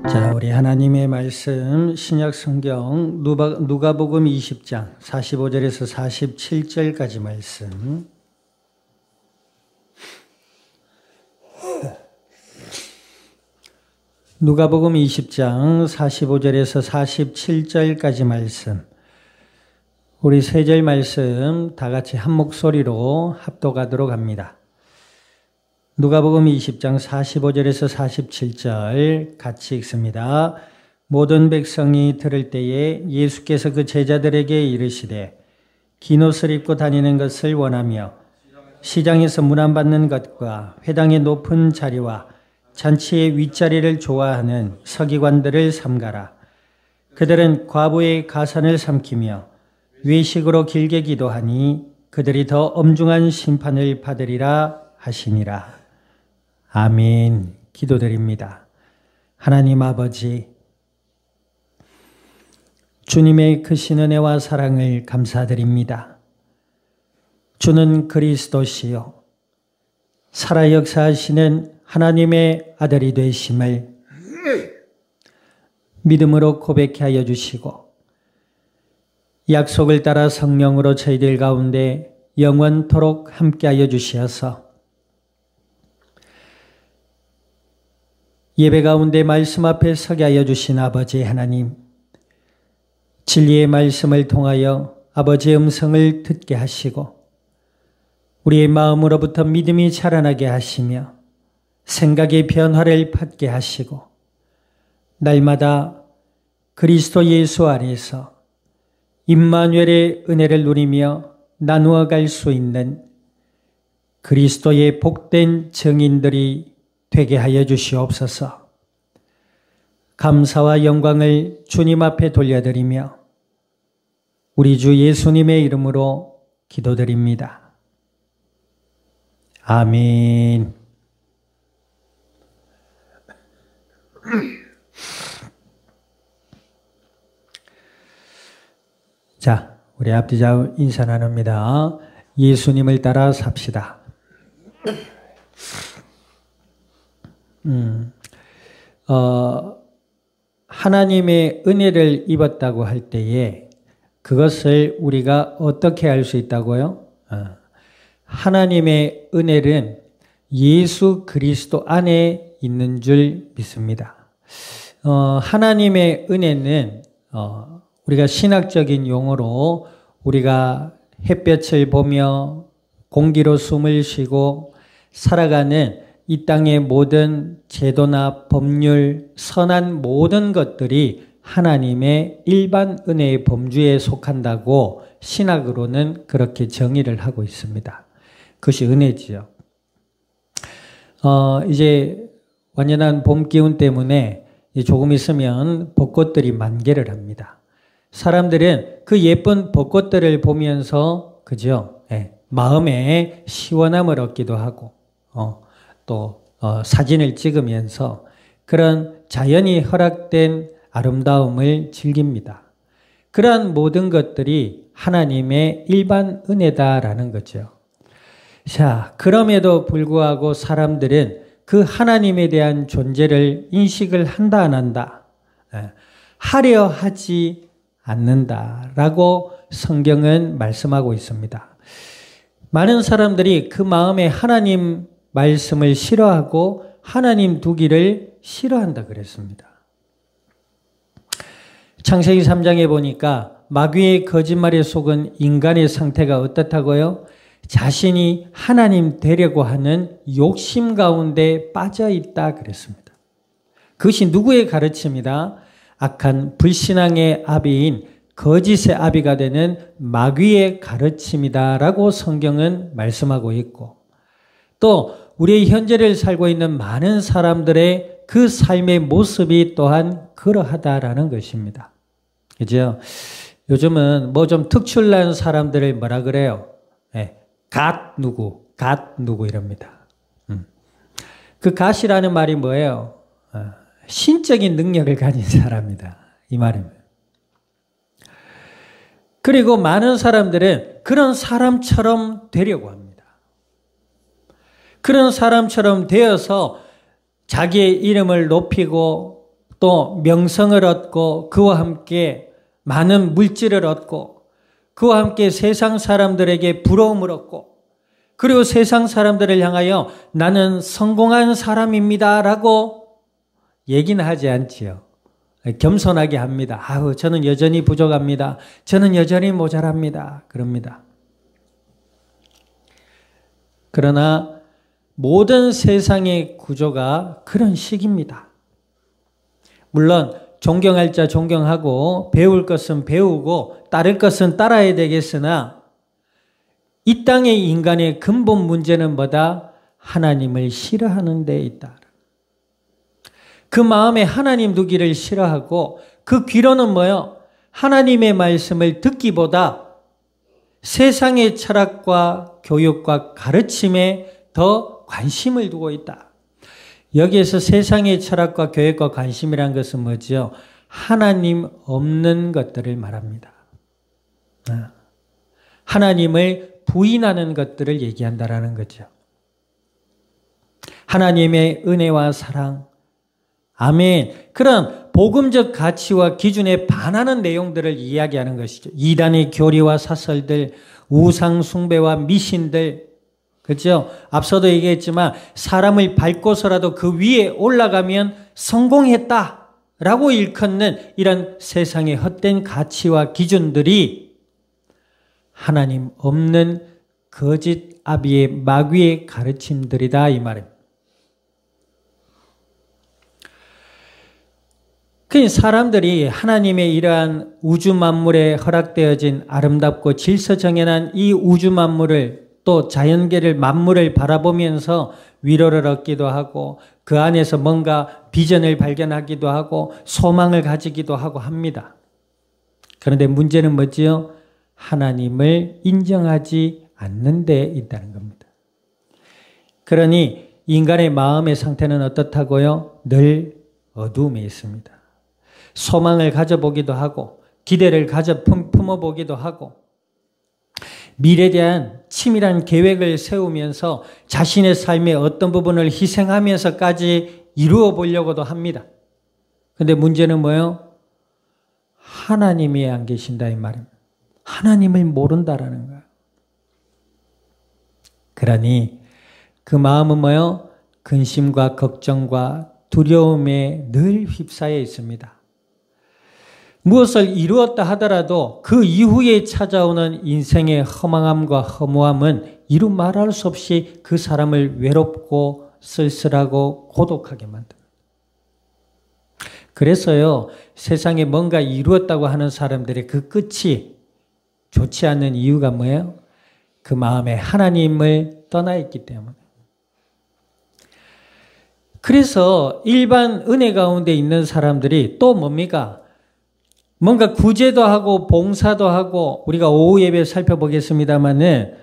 자, 우리 하나님의 말씀 신약 성경 누가복음 20장 45절에서 47절까지 말씀. 누가복음 20장 45절에서 47절까지 말씀. 우리 세 절 말씀 다 같이 한 목소리로 합독하도록 합니다. 누가복음 20장 45절에서 47절 같이 읽습니다. 모든 백성이 들을 때에 예수께서 그 제자들에게 이르시되 긴 옷을 입고 다니는 것을 원하며 시장에서 문안받는 것과 회당의 높은 자리와 잔치의 윗자리를 좋아하는 서기관들을 삼가라. 그들은 과부의 가산을 삼키며 외식으로 길게 기도하니 그들이 더 엄중한 심판을 받으리라 하시니라. 아멘. 기도드립니다. 하나님 아버지, 주님의 크신 은혜와 사랑을 감사드립니다. 주는 그리스도시요 살아 역사하시는 하나님의 아들이 되심을 믿음으로 고백케 하여 주시고 약속을 따라 성령으로 저희들 가운데 영원토록 함께 하여 주시어서 예배 가운데 말씀 앞에 서게 하여 주신 아버지 하나님, 진리의 말씀을 통하여 아버지의 음성을 듣게 하시고 우리의 마음으로부터 믿음이 자라나게 하시며 생각의 변화를 받게 하시고 날마다 그리스도 예수 안에서 임마누엘의 은혜를 누리며 나누어 갈 수 있는 그리스도의 복된 증인들이 되게 하여 주시옵소서. 감사와 영광을 주님 앞에 돌려드리며 우리 주 예수님의 이름으로 기도드립니다. 아멘. 자, 우리 앞뒤 좌우 인사 나눕니다. 예수님을 따라 삽시다. 하나님의 은혜를 입었다고 할 때에 그것을 우리가 어떻게 알 수 있다고요? 하나님의 은혜는 예수 그리스도 안에 있는 줄 믿습니다. 하나님의 은혜는 우리가 신학적인 용어로 우리가 햇볕을 보며 공기로 숨을 쉬고 살아가는 이 땅의 모든 제도나 법률, 선한 모든 것들이 하나님의 일반 은혜의 범주에 속한다고 신학으로는 그렇게 정의를 하고 있습니다. 그것이 은혜지요. 이제 완연한 봄 기운 때문에 조금 있으면 벚꽃들이 만개를 합니다. 사람들은 그 예쁜 벚꽃들을 보면서 그죠? 마음에 시원함을 얻기도 하고 또 사진을 찍으면서 그런 자연이 허락된 아름다움을 즐깁니다. 그러한 모든 것들이 하나님의 일반 은혜다라는 거죠. 자, 그럼에도 불구하고 사람들은 그 하나님에 대한 존재를 인식을 한다 안 한다, 하려 하지 않는다라고 성경은 말씀하고 있습니다. 많은 사람들이 그 마음에 하나님 말씀을 싫어하고 하나님 두기를 싫어한다 그랬습니다. 창세기 3장에 보니까 마귀의 거짓말에 속은 인간의 상태가 어떻다고요? 자신이 하나님 되려고 하는 욕심 가운데 빠져 있다 그랬습니다. 그것이 누구의 가르침이다? 악한 불신앙의 아비인 거짓의 아비가 되는 마귀의 가르침이다라고 성경은 말씀하고 있고, 또 우리의 현재를 살고 있는 많은 사람들의 그 삶의 모습이 또한 그러하다라는 것입니다. 그죠? 요즘은 뭐 좀 특출난 사람들을 뭐라 그래요? 갓 누구 이럽니다. 그 갓이라는 말이 뭐예요? 신적인 능력을 가진 사람이다. 이 말입니다. 그리고 많은 사람들은 그런 사람처럼 되려고 합니다. 그런 사람처럼 되어서 자기의 이름을 높이고 또 명성을 얻고 그와 함께 많은 물질을 얻고 그와 함께 세상 사람들에게 부러움을 얻고 그리고 세상 사람들을 향하여 나는 성공한 사람입니다 라고 얘기는 하지 않지요. 겸손하게 합니다. 아우, 저는 여전히 부족합니다. 저는 여전히 모자랍니다. 그럽니다. 그러나 모든 세상의 구조가 그런 식입니다. 물론 존경할 자 존경하고 배울 것은 배우고 따를 것은 따라야 되겠으나 이 땅의 인간의 근본 문제는 뭐다? 하나님을 싫어하는 데 있다. 그 마음에 하나님 두기를 싫어하고 그 귀로는 뭐요? 하나님의 말씀을 듣기보다 세상의 철학과 교육과 가르침에 더 관심을 두고 있다. 여기에서 세상의 철학과 교육과 관심이란 것은 뭐죠? 하나님 없는 것들을 말합니다. 하나님을 부인하는 것들을 얘기한다라는 거죠. 하나님의 은혜와 사랑, 아멘. 그런 복음적 가치와 기준에 반하는 내용들을 이야기하는 것이죠. 이단의 교리와 사설들, 우상 숭배와 미신들, 그렇죠? 앞서도 얘기했지만 사람을 밟고서라도 그 위에 올라가면 성공했다라고 일컫는 이런 세상의 헛된 가치와 기준들이 하나님 없는 거짓 아비의 마귀의 가르침들이다 이 말입니다. 그 사람들이 하나님의 이러한 우주 만물에 허락되어진 아름답고 질서 정연한 이 우주 만물을 또 자연계를 만물을 바라보면서 위로를 얻기도 하고 그 안에서 뭔가 비전을 발견하기도 하고 소망을 가지기도 하고 합니다. 그런데 문제는 뭐지요? 하나님을 인정하지 않는 데 있다는 겁니다. 그러니 인간의 마음의 상태는 어떻다고요? 늘 어두움에 있습니다. 소망을 가져보기도 하고 기대를 품어보기도 하고 미래에 대한 치밀한 계획을 세우면서 자신의 삶의 어떤 부분을 희생하면서까지 이루어 보려고도 합니다. 그런데 문제는 뭐예요? 하나님이 안 계신다 이 말입니다. 하나님을 모른다라는 거예요. 그러니 그 마음은 뭐예요? 근심과 걱정과 두려움에 늘 휩싸여 있습니다. 무엇을 이루었다 하더라도 그 이후에 찾아오는 인생의 허망함과 허무함은 이루 말할 수 없이 그 사람을 외롭고 쓸쓸하고 고독하게 만듭니다. 그래서요, 세상에 뭔가 이루었다고 하는 사람들의 그 끝이 좋지 않는 이유가 뭐예요? 그 마음에 하나님을 떠나 있기 때문에. 그래서 일반 은혜 가운데 있는 사람들이 또 뭡니까? 뭔가 구제도 하고 봉사도 하고 우리가 오후 예배 살펴보겠습니다만은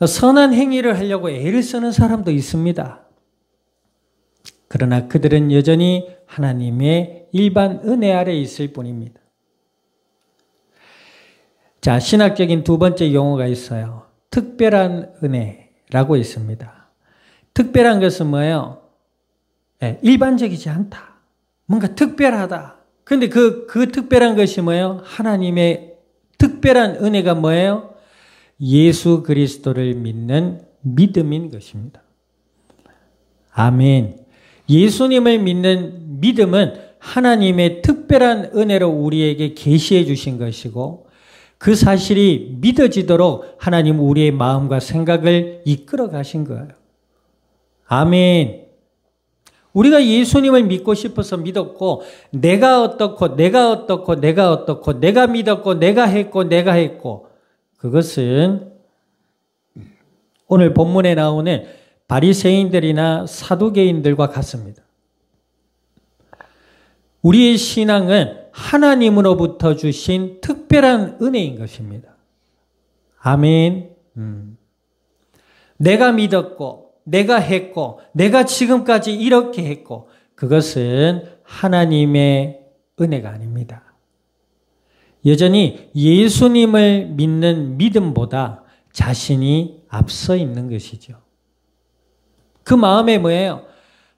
선한 행위를 하려고 애를 쓰는 사람도 있습니다. 그러나 그들은 여전히 하나님의 일반 은혜 아래 있을 뿐입니다. 자, 신학적인 두 번째 용어가 있어요. 특별한 은혜라고 있습니다. 특별한 것은 뭐예요? 일반적이지 않다. 뭔가 특별하다. 근데 그 특별한 것이 뭐예요? 하나님의 특별한 은혜가 뭐예요? 예수 그리스도를 믿는 믿음인 것입니다. 아멘. 예수님을 믿는 믿음은 하나님의 특별한 은혜로 우리에게 계시해 주신 것이고 그 사실이 믿어지도록 하나님 우리의 마음과 생각을 이끌어 가신 거예요. 아멘. 우리가 예수님을 믿고 싶어서 믿었고 내가 어떻고 내가 믿었고 내가 했고 그것은 오늘 본문에 나오는 바리새인들이나 사두개인들과 같습니다. 우리의 신앙은 하나님으로부터 주신 특별한 은혜인 것입니다. 아멘. 내가 믿었고 내가 했고 내가 지금까지 이렇게 했고 그것은 하나님의 은혜가 아닙니다. 여전히 예수님을 믿는 믿음보다 자신이 앞서 있는 것이죠. 그 마음에 뭐예요?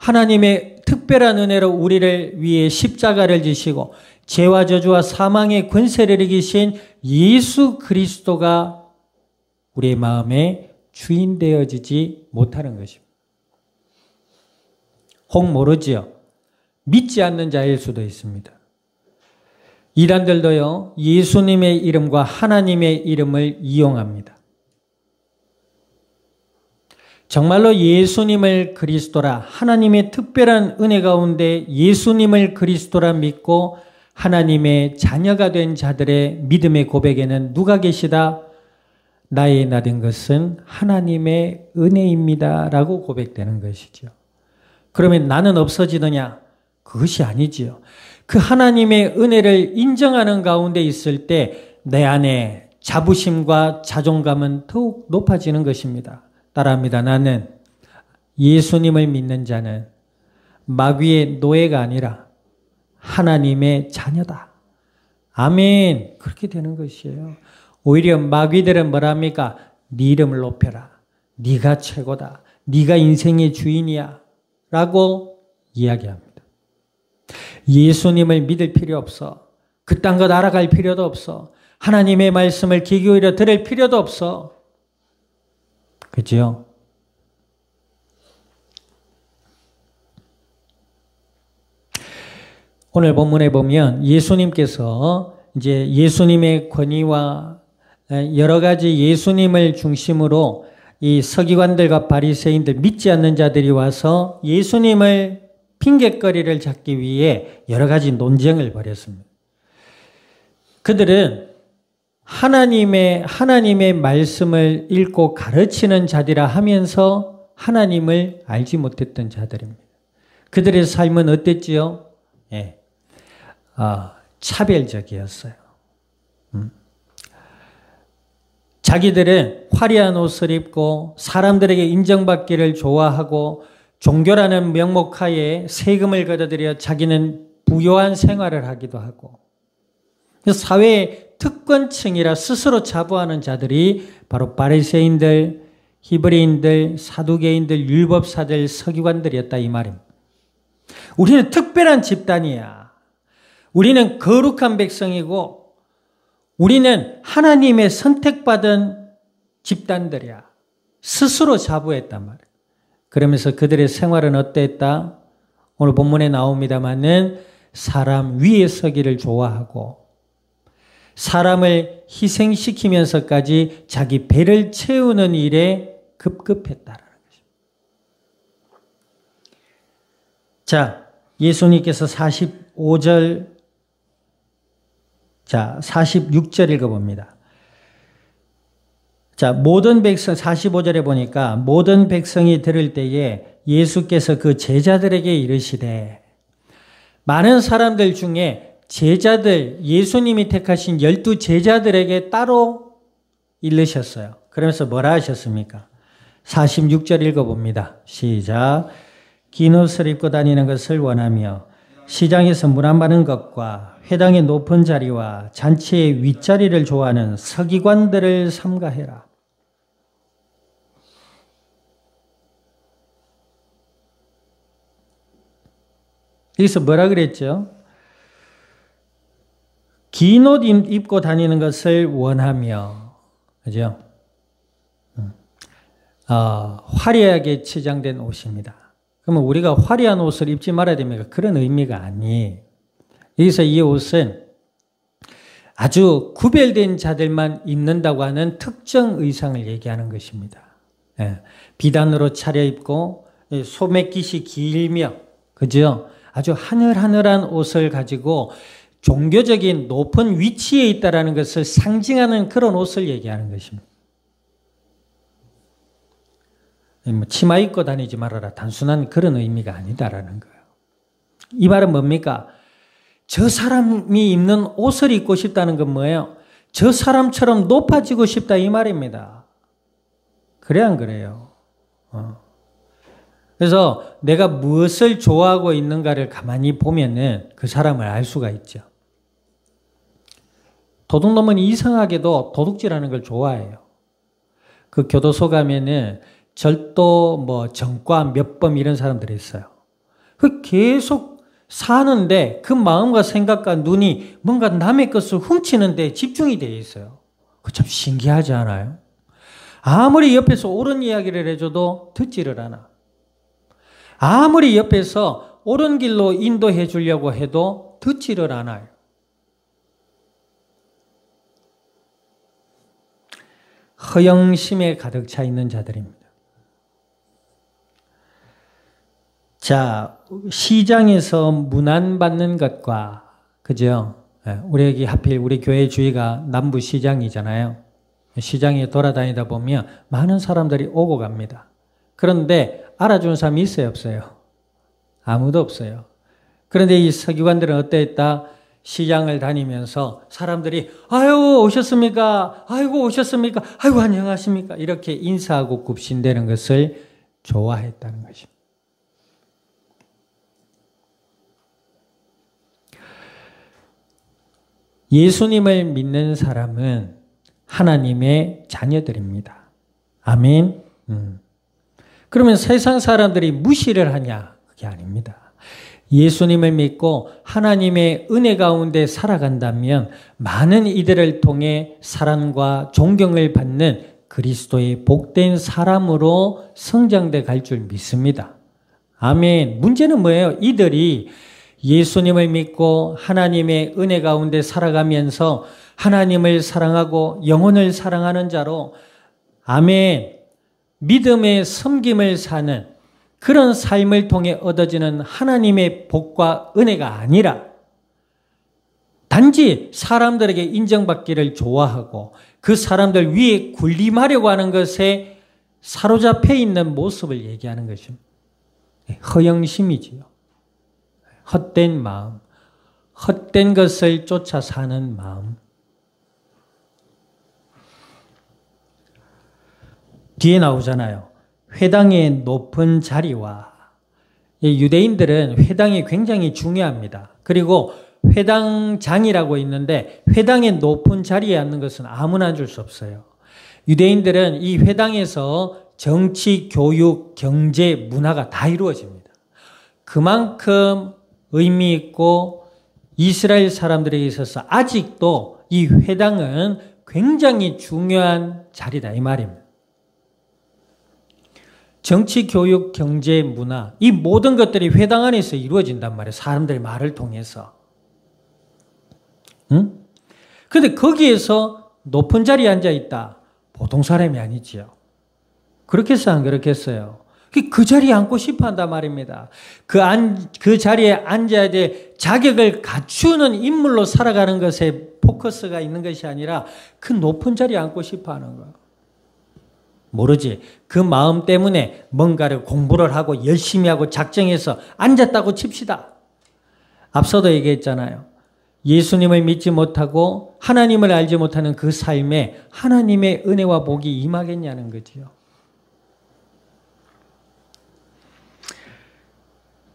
하나님의 특별한 은혜로 우리를 위해 십자가를 지시고 죄와 저주와 사망의 권세를 이기신 예수 그리스도가 우리의 마음에 주인 되어지지 못하는 것입니다. 혹 모르지요. 믿지 않는 자일 수도 있습니다. 이단들도요, 예수님의 이름과 하나님의 이름을 이용합니다. 정말로 예수님을 그리스도라, 하나님의 특별한 은혜 가운데 예수님을 그리스도라 믿고 하나님의 자녀가 된 자들의 믿음의 고백에는 누가 계시다? 나의 나된 것은 하나님의 은혜입니다 라고 고백되는 것이죠. 그러면 나는 없어지느냐? 그것이 아니지요. 그 하나님의 은혜를 인정하는 가운데 있을 때 내 안에 자부심과 자존감은 더욱 높아지는 것입니다. 따라합니다. 나는 예수님을 믿는 자는 마귀의 노예가 아니라 하나님의 자녀다. 아멘. 그렇게 되는 것이에요. 오히려 마귀들은 뭐랍니까? 네 이름을 높여라. 네가 최고다. 네가 인생의 주인이야. 라고 이야기합니다. 예수님을 믿을 필요 없어. 그딴 것 알아갈 필요도 없어. 하나님의 말씀을 귀 기울여 들을 필요도 없어. 그죠? 오늘 본문에 보면 예수님께서 이제 예수님의 권위와 여러 가지 예수님을 중심으로 이 서기관들과 바리새인들 믿지 않는 자들이 와서 예수님을 핑곗거리를 잡기 위해 여러 가지 논쟁을 벌였습니다. 그들은 하나님의 말씀을 읽고 가르치는 자들이라 하면서 하나님을 알지 못했던 자들입니다. 그들의 삶은 어땠지요? 예. 차별적이었어요. 자기들은 화려한 옷을 입고 사람들에게 인정받기를 좋아하고 종교라는 명목하에 세금을 걷어들여 자기는 부유한 생활을 하기도 하고 사회의 특권층이라 스스로 자부하는 자들이 바로 바리새인들, 히브리인들, 사두개인들, 율법사들, 서기관들이었다 이 말입니다. 우리는 특별한 집단이야. 우리는 거룩한 백성이고 우리는 하나님의 선택받은 집단들이야. 스스로 자부했단 말이에요. 그러면서 그들의 생활은 어땠다? 오늘 본문에 나옵니다마는 사람 위에 서기를 좋아하고 사람을 희생시키면서까지 자기 배를 채우는 일에 급급했다라는 것입니다. 자, 예수님께서 46절 읽어봅니다. 자, 모든 백성, 45절에 보니까 모든 백성이 들을 때에 예수께서 그 제자들에게 이르시되 많은 사람들 중에 제자들, 예수님이 택하신 12 제자들에게 따로 일르셨어요. 그러면서 뭐라 하셨습니까? 46절 읽어봅니다. 시작. 긴 옷을 입고 다니는 것을 원하며 시장에서 물 안 받는 것과 회당의 높은 자리와 잔치의 윗자리를 좋아하는 서기관들을 삼가해라. 여기서 뭐라 그랬죠? 긴 옷 입고 다니는 것을 원하며, 그죠? 화려하게 치장된 옷입니다. 그러면 우리가 화려한 옷을 입지 말아야 됩니까? 그런 의미가 아니에요. 여기서 이 옷은 아주 구별된 자들만 입는다고 하는 특정 의상을 얘기하는 것입니다. 비단으로 차려입고 소매깃이 길며, 그죠? 아주 하늘하늘한 옷을 가지고 종교적인 높은 위치에 있다는 것을 상징하는 그런 옷을 얘기하는 것입니다. 치마 입고 다니지 말아라. 단순한 그런 의미가 아니다라는 거예요. 이 말은 뭡니까? 저 사람이 입는 옷을 입고 싶다는 건 뭐예요? 저 사람처럼 높아지고 싶다 이 말입니다. 그래 안 그래요? 그래서 내가 무엇을 좋아하고 있는가를 가만히 보면은 그 사람을 알 수가 있죠. 도둑놈은 이상하게도 도둑질하는 걸 좋아해요. 그 교도소 가면은 절도, 정과, 몇범 이런 사람들이 있어요. 그 계속 사는데 그 마음과 생각과 눈이 뭔가 남의 것을 훔치는 데 집중이 되어 있어요. 그 참 신기하지 않아요? 아무리 옆에서 옳은 이야기를 해줘도 듣지를 않아. 아무리 옆에서 옳은 길로 인도해 주려고 해도 듣지를 않아요. 허영심에 가득 차 있는 자들입니다. 자, 시장에서 문안받는 것과, 그죠? 우리 여기 하필 우리 교회 주위가 남부 시장이잖아요. 시장에 돌아다니다 보면 많은 사람들이 오고 갑니다. 그런데 알아주는 사람이 있어요, 없어요? 아무도 없어요. 그런데 이 서기관들은 어땠다? 시장을 다니면서 사람들이 아유 오셨습니까? 아이고 오셨습니까? 아이고 안녕하십니까? 이렇게 인사하고 굽신대는 것을 좋아했다는 것입니다. 예수님을 믿는 사람은 하나님의 자녀들입니다. 아멘. 그러면 세상 사람들이 무시를 하냐? 그게 아닙니다. 예수님을 믿고 하나님의 은혜 가운데 살아간다면 많은 이들을 통해 사랑과 존경을 받는 그리스도의 복된 사람으로 성장돼 갈 줄 믿습니다. 아멘. 문제는 뭐예요? 이들이 예수님을 믿고 하나님의 은혜 가운데 살아가면서 하나님을 사랑하고 영혼을 사랑하는 자로 아멘. 믿음의 섬김을 사는 그런 삶을 통해 얻어지는 하나님의 복과 은혜가 아니라 단지 사람들에게 인정받기를 좋아하고 그 사람들 위에 군림하려고 하는 것에 사로잡혀 있는 모습을 얘기하는 것입니다. 허영심이지요. 헛된 마음, 헛된 것을 쫓아 사는 마음. 뒤에 나오잖아요. 회당의 높은 자리와 유대인들은 회당이 굉장히 중요합니다. 그리고 회당장이라고 있는데 회당의 높은 자리에 앉는 것은 아무나 앉을 수 없어요. 유대인들은 이 회당에서 정치, 교육, 경제, 문화가 다 이루어집니다. 그만큼 의미 있고 이스라엘 사람들에게 있어서 아직도 이 회당은 굉장히 중요한 자리다 이 말입니다. 정치, 교육, 경제, 문화 이 모든 것들이 회당 안에서 이루어진단 말이에요. 사람들의 말을 통해서. 그런데 거기에서 높은 자리에 앉아있다. 보통 사람이 아니지요. 그렇겠어요? 안 그렇겠어요? 그 자리에 앉고 싶어 한단 말입니다. 그 자리에 앉아야 될 자격을 갖추는 인물로 살아가는 것에 포커스가 있는 것이 아니라 그 높은 자리에 앉고 싶어 하는 거예요. 모르지. 그 마음 때문에 뭔가를 공부를 하고 열심히 하고 작정해서 앉았다고 칩시다. 앞서도 얘기했잖아요. 예수님을 믿지 못하고 하나님을 알지 못하는 그 삶에 하나님의 은혜와 복이 임하겠냐는 거지요.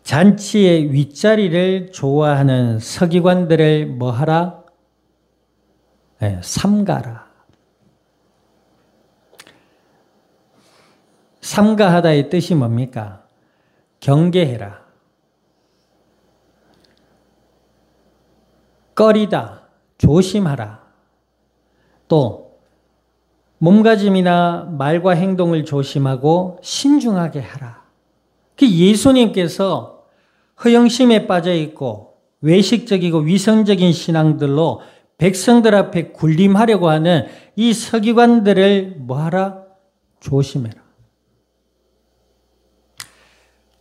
잔치의 윗자리를 좋아하는 서기관들을 뭐하라? 삼가라. 삼가하다의 뜻이 뭡니까? 경계해라. 꺼리다. 조심하라. 또 몸가짐이나 말과 행동을 조심하고 신중하게 하라. 그 예수님께서 허영심에 빠져 있고 외식적이고 위선적인 신앙들로 백성들 앞에 군림하려고 하는 이 서기관들을 뭐하라? 조심해라.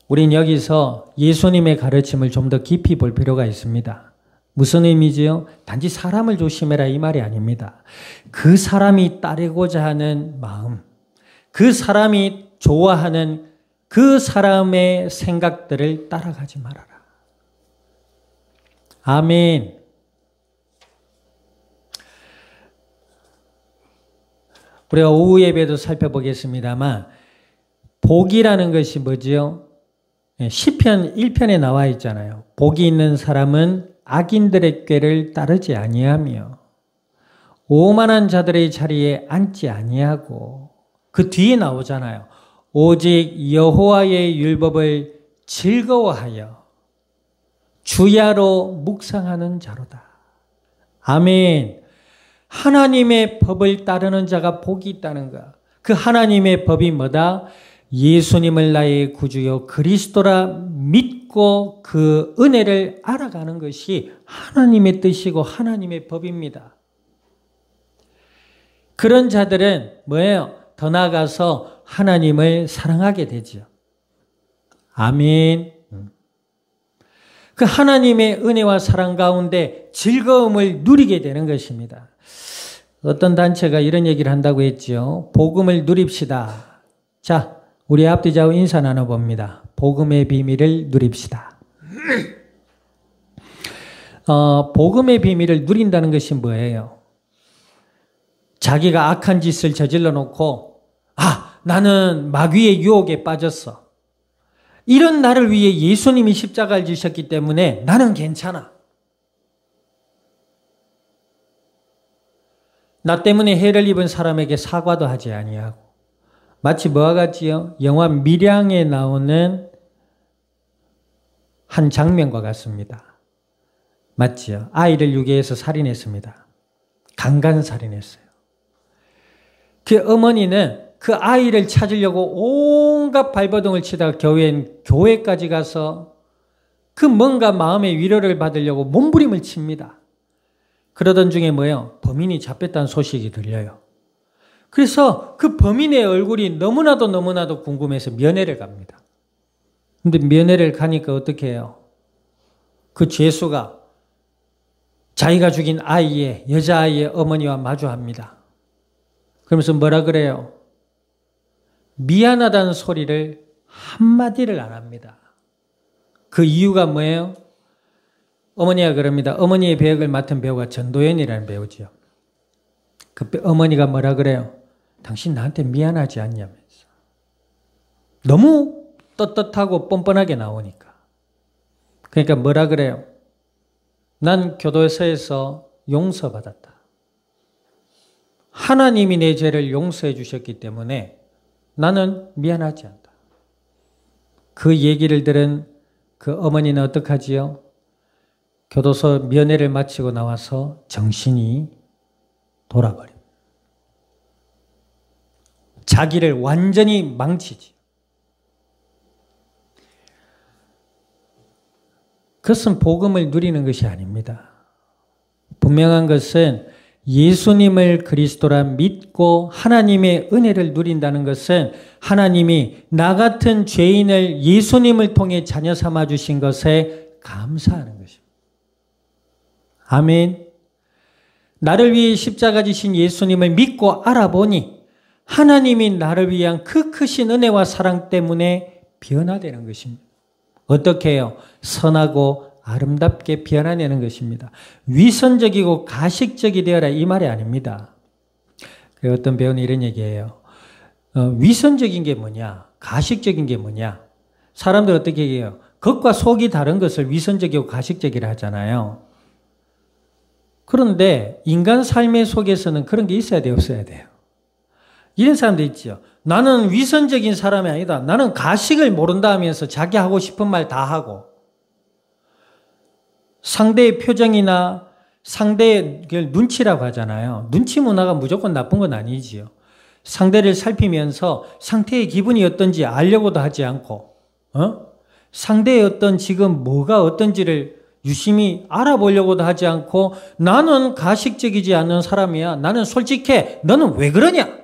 우린 여기서 예수님의 가르침을 좀 더 깊이 볼 필요가 있습니다. 무슨 의미지요? 단지 사람을 조심해라 이 말이 아닙니다. 그 사람이 따르고자 하는 마음, 그 사람이 좋아하는 그 사람의 생각들을 따라가지 말아라. 아멘. 우리가 오후 예배도 살펴보겠습니다만 복이라는 것이 뭐지요? 시편 1편에 나와 있잖아요. 복이 있는 사람은 악인들의 꾀를 따르지 아니하며 오만한 자들의 자리에 앉지 아니하고 그 뒤에 나오잖아요. 오직 여호와의 율법을 즐거워하여 주야로 묵상하는 자로다. 아멘. 하나님의 법을 따르는 자가 복이 있다는 것. 그 하나님의 법이 뭐다? 예수님을 나의 구주요 그리스도라 믿고 그 은혜를 알아가는 것이 하나님의 뜻이고 하나님의 법입니다. 그런 자들은 뭐예요? 더 나아가서 하나님을 사랑하게 되죠. 아멘. 그 하나님의 은혜와 사랑 가운데 즐거움을 누리게 되는 것입니다. 어떤 단체가 이런 얘기를 한다고 했죠. 복음을 누립시다. 자, 우리 앞뒤 좌우 인사 나눠봅니다. 복음의 비밀을 누립시다. 복음의 비밀을 누린다는 것이 뭐예요? 자기가 악한 짓을 저질러 놓고 나는 마귀의 유혹에 빠졌어. 이런 나를 위해 예수님이 십자가를 지셨기 때문에 나는 괜찮아. 나 때문에 해를 입은 사람에게 사과도 하지 아니하고 마치 뭐와 같지요? 영화 밀양에 나오는 한 장면과 같습니다. 맞지요? 아이를 유괴해서 살인했습니다. 강간살인했어요. 그 어머니는 그 아이를 찾으려고 온갖 발버둥을 치다가 겨우엔 교회까지 가서 그 뭔가 마음의 위로를 받으려고 몸부림을 칩니다. 그러던 중에 뭐예요? 범인이 잡혔다는 소식이 들려요. 그래서 그 범인의 얼굴이 너무나도 궁금해서 면회를 갑니다. 근데 면회를 가니까 어떻게 해요? 그 죄수가 자기가 죽인 아이의, 여자아이의 어머니와 마주합니다. 그러면서 뭐라 그래요? 미안하다는 소리를 한마디를 안 합니다. 그 이유가 뭐예요? 어머니가 그럽니다. 어머니의 배역을 맡은 배우가 전도연이라는 배우지요. 그 어머니가 뭐라 그래요? 당신 나한테 미안하지 않냐면서. 너무 떳떳하고 뻔뻔하게 나오니까. 그러니까 뭐라 그래요? 난 교도소에서 용서받았다. 하나님이 내 죄를 용서해 주셨기 때문에 나는 미안하지 않다. 그 얘기를 들은 그 어머니는 어떡하지요? 교도소 면회를 마치고 나와서 정신이 돌아버립니다. 자기를 완전히 망치지. 그것은 복음을 누리는 것이 아닙니다. 분명한 것은 예수님을 그리스도라 믿고 하나님의 은혜를 누린다는 것은 하나님이 나 같은 죄인을 예수님을 통해 자녀 삼아 주신 것에 감사하는 것입니다. 아멘. 나를 위해 십자가 지신 예수님을 믿고 알아보니 하나님이 나를 위한 그 크신 은혜와 사랑 때문에 변화되는 것입니다. 어떻게 해요? 선하고 아름답게 변화내는 것입니다. 위선적이고 가식적이 되어라 이 말이 아닙니다. 어떤 배우는 이런 얘기예요. 위선적인 게 뭐냐? 가식적인 게 뭐냐? 사람들 어떻게 얘기해요? 겉과 속이 다른 것을 위선적이고 가식적이라 하잖아요. 그런데 인간 삶의 속에서는 그런 게 있어야 돼요? 없어야 돼요? 이런 사람도 있죠. 나는 위선적인 사람이 아니다. 나는 가식을 모른다 하면서 자기 하고 싶은 말 다 하고 상대의 표정이나 상대의 눈치라고 하잖아요. 눈치 문화가 무조건 나쁜 건 아니지요. 상대를 살피면서 상태의 기분이 어떤지 알려고도 하지 않고 상대의 어떤 지금 뭐가 어떤지를 유심히 알아보려고도 하지 않고 나는 가식적이지 않는 사람이야. 나는 솔직해. 너는 왜 그러냐?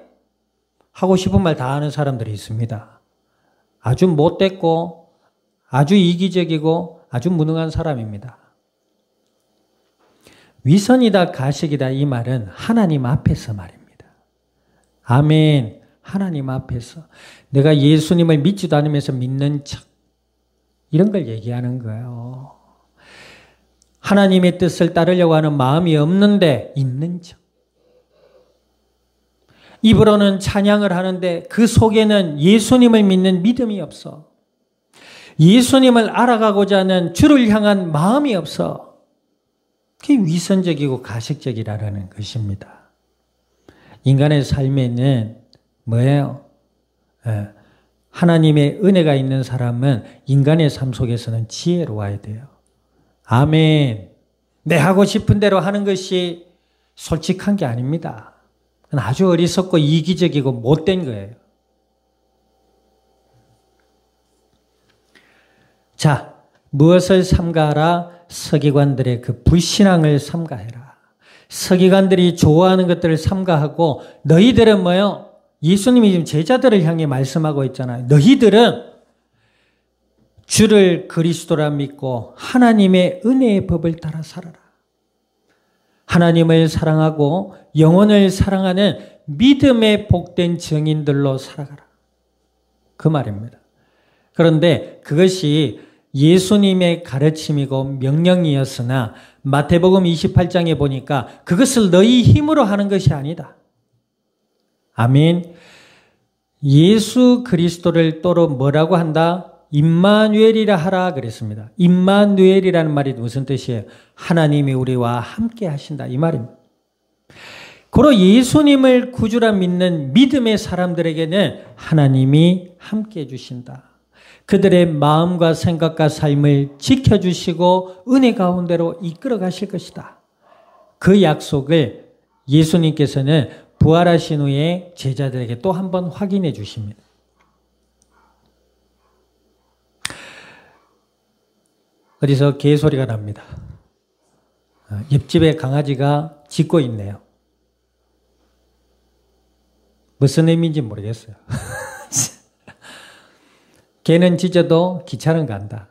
하고 싶은 말 다 하는 사람들이 있습니다. 아주 못됐고 아주 이기적이고 아주 무능한 사람입니다. 위선이다 가식이다 이 말은 하나님 앞에서 말입니다. 아멘. 하나님 앞에서 내가 예수님을 믿지도 않으면서 믿는 척 이런 걸 얘기하는 거예요. 하나님의 뜻을 따르려고 하는 마음이 없는데 있는 척. 입으로는 찬양을 하는데 그 속에는 예수님을 믿는 믿음이 없어. 예수님을 알아가고자 하는 주를 향한 마음이 없어. 그게 위선적이고 가식적이라는 것입니다. 인간의 삶에는 뭐예요? 하나님의 은혜가 있는 사람은 인간의 삶 속에서는 지혜로워야 돼요. 아멘. 내 하고 싶은 대로 하는 것이 솔직한 게 아닙니다. 그건 아주 어리석고 이기적이고 못된 거예요. 자, 무엇을 삼가하라? 서기관들의 그 불신앙을 삼가해라. 서기관들이 좋아하는 것들을 삼가하고 너희들은 뭐요? 예수님이 지금 제자들을 향해 말씀하고 있잖아요. 너희들은 주를 그리스도라 믿고 하나님의 은혜의 법을 따라 살아라. 하나님을 사랑하고 영혼을 사랑하는 믿음의 복된 증인들로 살아가라. 그 말입니다. 그런데 그것이 예수님의 가르침이고 명령이었으나 마태복음 28장에 보니까 그것을 너희 힘으로 하는 것이 아니다. 아멘. 예수 그리스도를 또로 뭐라고 한다? 임마누엘이라 하라 그랬습니다. 임마누엘이라는 말이 무슨 뜻이에요? 하나님이 우리와 함께 하신다 이 말입니다. 고로 예수님을 구주라 믿는 믿음의 사람들에게는 하나님이 함께 해주신다. 그들의 마음과 생각과 삶을 지켜주시고 은혜 가운데로 이끌어 가실 것이다. 그 약속을 예수님께서는 부활하신 후에 제자들에게 또 한 번 확인해 주십니다. 어디서 개소리가 납니다. 옆집에 강아지가 짖고 있네요. 무슨 의미인지 모르겠어요. 개는 짖어도 기차는 간다.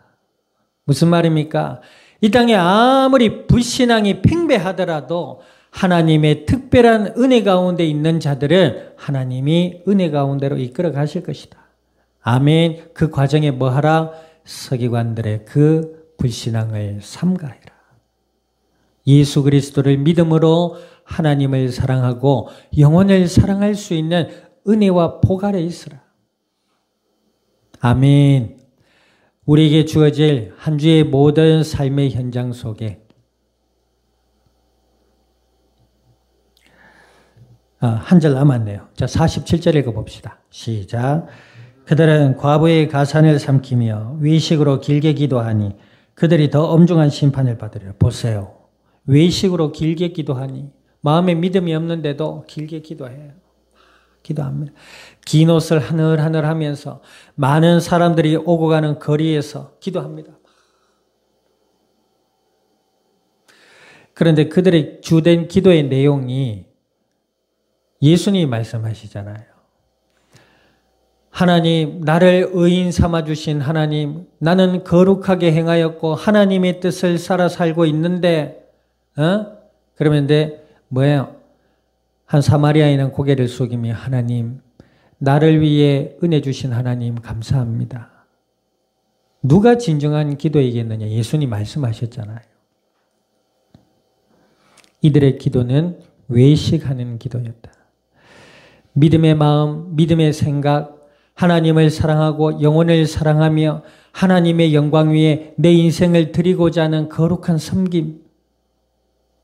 무슨 말입니까? 이 땅에 아무리 불신앙이 팽배하더라도 하나님의 특별한 은혜 가운데 있는 자들은 하나님이 은혜 가운데로 이끌어 가실 것이다. 아멘. 그 과정에 뭐하라? 서기관들의 그 불신앙을 삼가해라. 예수 그리스도를 믿음으로 하나님을 사랑하고 영혼을 사랑할 수 있는 은혜와 복 아래 있으라. 아멘. 우리에게 주어질 한 주의 모든 삶의 현장 속에 한 절 남았네요. 자, 47절 읽어봅시다. 시작. 그들은 과부의 가산을 삼키며 외식으로 길게 기도하니 그들이 더 엄중한 심판을 받으리라. 보세요. 외식으로 길게 기도하니 마음에 믿음이 없는데도 길게 기도해요. 기도합니다. 긴 옷을 하늘하늘 하면서 많은 사람들이 오고 가는 거리에서 기도합니다. 그런데 그들의 주된 기도의 내용이 예수님이 말씀하시잖아요. 하나님, 나를 의인 삼아주신 하나님, 나는 거룩하게 행하였고 하나님의 뜻을 살아 살고 있는데 그러면 뭐예요? 한 사마리아인은 고개를 숙이며 하나님, 나를 위해 은혜 주신 하나님 감사합니다. 누가 진정한 기도이겠느냐? 예수님 말씀하셨잖아요. 이들의 기도는 외식하는 기도였다. 믿음의 마음, 믿음의 생각, 하나님을 사랑하고 영혼을 사랑하며 하나님의 영광 위에 내 인생을 드리고자 하는 거룩한 섬김,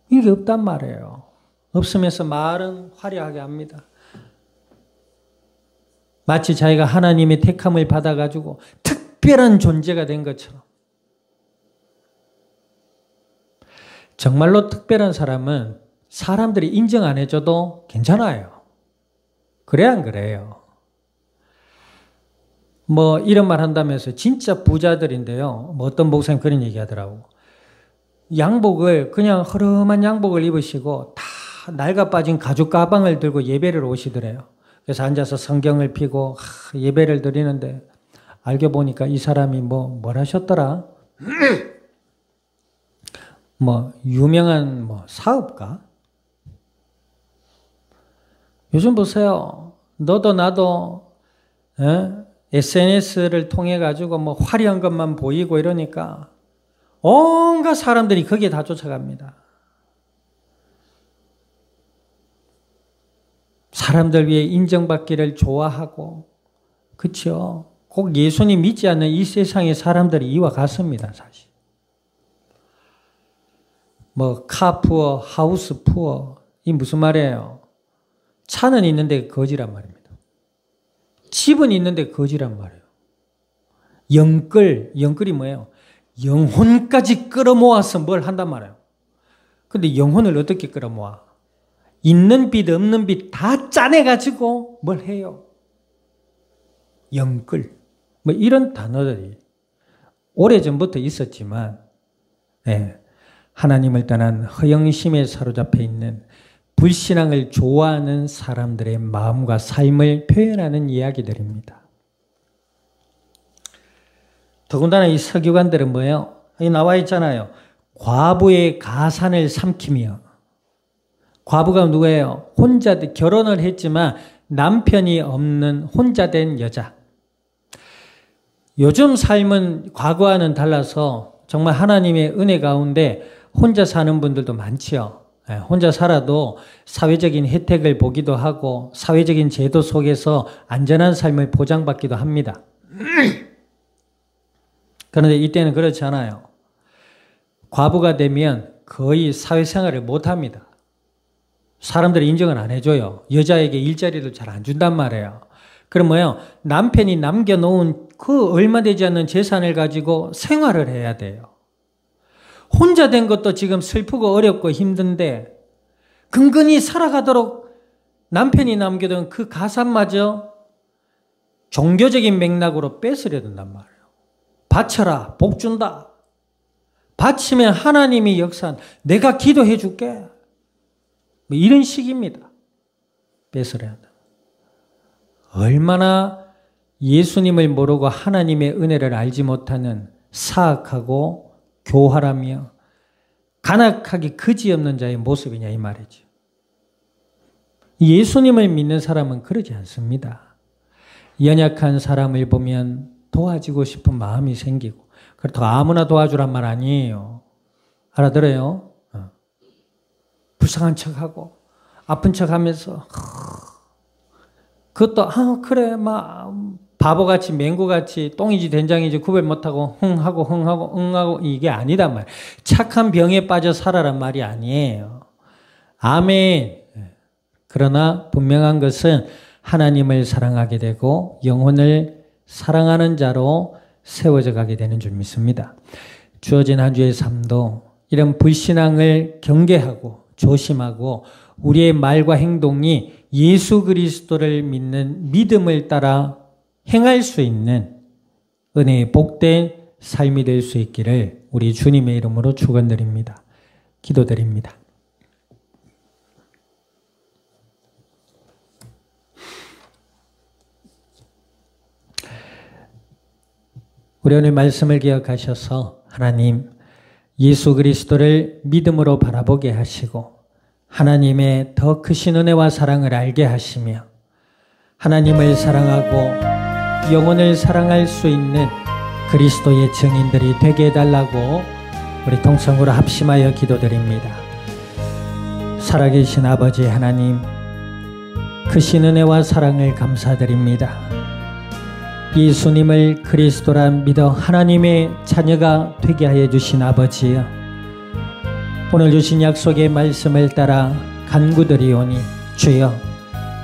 이게 없단 말이에요. 없으면서 말은 화려하게 합니다. 마치 자기가 하나님의 택함을 받아가지고 특별한 존재가 된 것처럼. 정말로 특별한 사람은 사람들이 인정 안 해줘도 괜찮아요. 그래 안 그래요? 뭐 이런 말 한다면서 진짜 부자들인데요. 뭐 어떤 목사님 그런 얘기 하더라고. 양복을 그냥 허름한 양복을 입으시고 다 낡아 빠진 가죽 가방을 들고 예배를 오시더래요. 그래서 앉아서 성경을 펴고 예배를 드리는데 알고 보니까 이 사람이 뭘 하셨더라? 유명한 사업가? 요즘 보세요. 너도 나도 SNS를 통해 가지고 화려한 것만 보이고 이러니까 온갖 사람들이 거기에 다 쫓아갑니다. 사람들 위해 인정받기를 좋아하고, 그렇죠? 꼭 예수님 믿지 않는 이 세상의 사람들이 이와 같습니다, 사실. 카푸어, 하우스 푸어, 이 무슨 말이에요? 차는 있는데 거지란 말입니다. 집은 있는데 거지란 말이에요. 영끌이 뭐예요? 영혼까지 끌어모아서 뭘 한단 말이에요. 근데 영혼을 어떻게 끌어모아? 있는 빚 없는 빚 다 짜내가지고 뭘 해요? 영끌. 뭐 이런 단어들이 오래전부터 있었지만 하나님을 떠난 허영심에 사로잡혀 있는 불신앙을 좋아하는 사람들의 마음과 삶을 표현하는 이야기들입니다. 더군다나 이 서기관들은 뭐예요? 여기 나와 있잖아요. 과부의 가산을 삼키며. 과부가 누구예요? 혼자 결혼을 했지만 남편이 없는 혼자 된 여자. 요즘 삶은 과거와는 달라서 정말 하나님의 은혜 가운데 혼자 사는 분들도 많지요. 혼자 살아도 사회적인 혜택을 보기도 하고 사회적인 제도 속에서 안전한 삶을 보장받기도 합니다. 그런데 이때는 그렇지 않아요. 과부가 되면 거의 사회생활을 못합니다. 사람들이 인정을 안 해줘요. 여자에게 일자리도 잘 안 준단 말이에요. 그럼 뭐예요? 남편이 남겨놓은 그 얼마 되지 않는 재산을 가지고 생활을 해야 돼요. 혼자 된 것도 지금 슬프고 어렵고 힘든데 근근히 살아가도록 남편이 남겨둔 그 가산마저 종교적인 맥락으로 뺏으려 든단 말이에요. 바쳐라, 복 준다. 바치면 하나님이 역사한 내가 기도해 줄게. 뭐 이런 식입니다. 뺏으려 한다. 얼마나 예수님을 모르고 하나님의 은혜를 알지 못하는 사악하고 교활하며 간악하기 그지없는 자의 모습이냐 이 말이죠. 예수님을 믿는 사람은 그러지 않습니다. 연약한 사람을 보면 도와주고 싶은 마음이 생기고 그렇다고 아무나 도와주란 말 아니에요. 알아들어요? 불쌍한 척하고 아픈 척하면서 그것도 그래 막 바보같이 맹구같이 똥이지 된장이지 구별 못하고 흥하고 응하고 이게 아니단 말이에요. 착한 병에 빠져 살아란 말이 아니에요. 아멘. 그러나 분명한 것은 하나님을 사랑하게 되고 영혼을 사랑하는 자로 세워져 가게 되는 줄 믿습니다. 주어진 한 주의 삶도 이런 불신앙을 경계하고 조심하고 우리의 말과 행동이 예수 그리스도를 믿는 믿음을 따라 행할 수 있는 은혜의 복된 삶이 될 수 있기를 우리 주님의 이름으로 축원드립니다. 기도드립니다. 우리 오늘 말씀을 기억하셔서 하나님 예수 그리스도를 믿음으로 바라보게 하시고 하나님의 더 크신 은혜와 사랑을 알게 하시며 하나님을 사랑하고 영혼을 사랑할 수 있는 그리스도의 증인들이 되게 해달라고 우리 통성으로 합심하여 기도드립니다. 살아계신 아버지 하나님, 크신 은혜와 사랑을 감사드립니다. 예수님을 그리스도라 믿어 하나님의 자녀가 되게 하여 주신 아버지여, 오늘 주신 약속의 말씀을 따라 간구드리오니 주여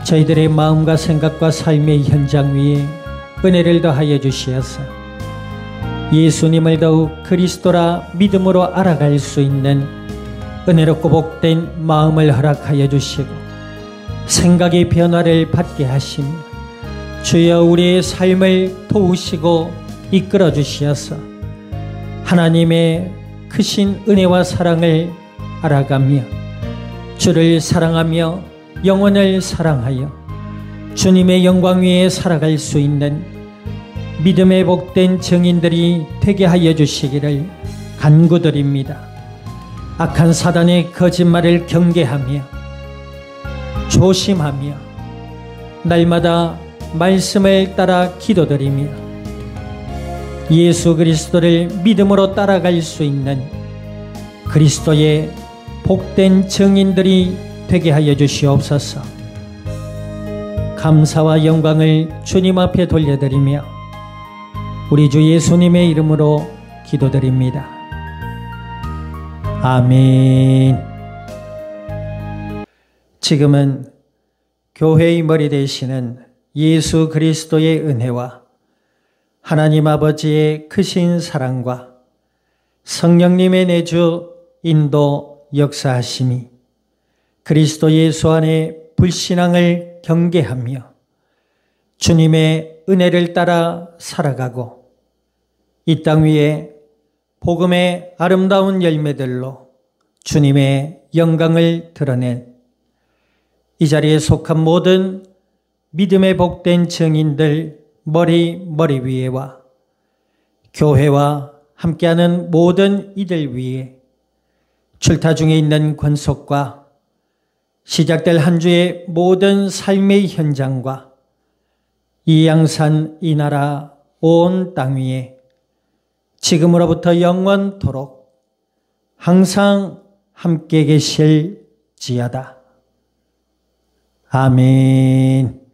저희들의 마음과 생각과 삶의 현장 위에 은혜를 더하여 주시어서 예수님을 더욱 그리스도라 믿음으로 알아갈 수 있는 은혜롭고 복된 마음을 허락하여 주시고 생각의 변화를 받게 하시며 주여 우리의 삶을 도우시고 이끌어 주시어서 하나님의 크신 은혜와 사랑을 알아가며 주를 사랑하며 영혼을 사랑하여 주님의 영광 위에 살아갈 수 있는 믿음의 복된 증인들이 되게 하여 주시기를 간구드립니다. 악한 사단의 거짓말을 경계하며 조심하며 날마다 말씀을 따라 기도드리며 예수 그리스도를 믿음으로 따라갈 수 있는 그리스도의 복된 증인들이 되게 하여 주시옵소서. 감사와 영광을 주님 앞에 돌려드리며 우리 주 예수님의 이름으로 기도드립니다. 아멘. 지금은 교회의 머리 되시는 예수 그리스도의 은혜와 하나님 아버지의 크신 사랑과 성령님의 내주 인도 역사하심이 그리스도 예수 안에 불신앙을 경계하며 주님의 은혜를 따라 살아가고 이 땅 위에 복음의 아름다운 열매들로 주님의 영광을 드러낸 이 자리에 속한 모든 믿음의 복된 증인들 머리 위에와 교회와 함께하는 모든 이들 위에 출타 중에 있는 권속과 시작될 한 주의 모든 삶의 현장과 이 양산 이 나라 온 땅 위에 지금으로부터 영원토록 항상 함께 계실지어다. 아멘.